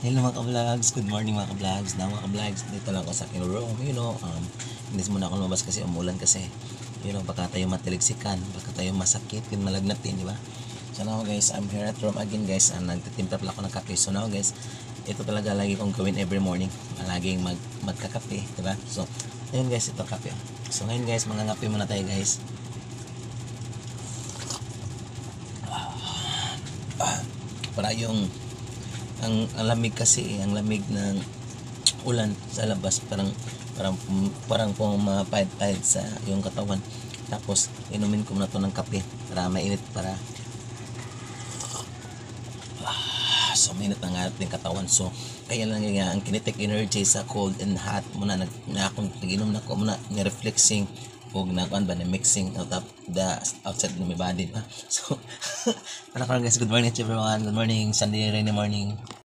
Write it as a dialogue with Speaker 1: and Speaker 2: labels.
Speaker 1: Hello mga ka-vlogs, good morning mga ka-vlogs. Na mga ka-vlogs, dito lang ako sa aking room, hindi muna ako lumabas kasi umulan kasi, baka tayo matiliksikan, baka tayo masakit, yung malagnatin, di ba? So now guys, I'm here at room again guys, nagtitimpla pala ako ng kape. So now guys, ito talaga lagi kong gawin every morning, laging magkakape, di ba? So, ayun guys, ito kape. So ngayon guys, mga ngape muna tayo guys. Para yung ang lamig kasi, ang lamig ng ulan sa labas, parang pumapahid-pahid sa yung katawan. Tapos inumin ko na to ng kape para mainit, para so mainit ang ating katawan. So kaya lang nga ang kinetic energy sa cold and hot muna na akong naginom na ko muna ni reflexing og nakuan ba na mixing out of the outside ng my body, diba? So ano ka guys, good morning everyone, good morning, Sunday rainy morning.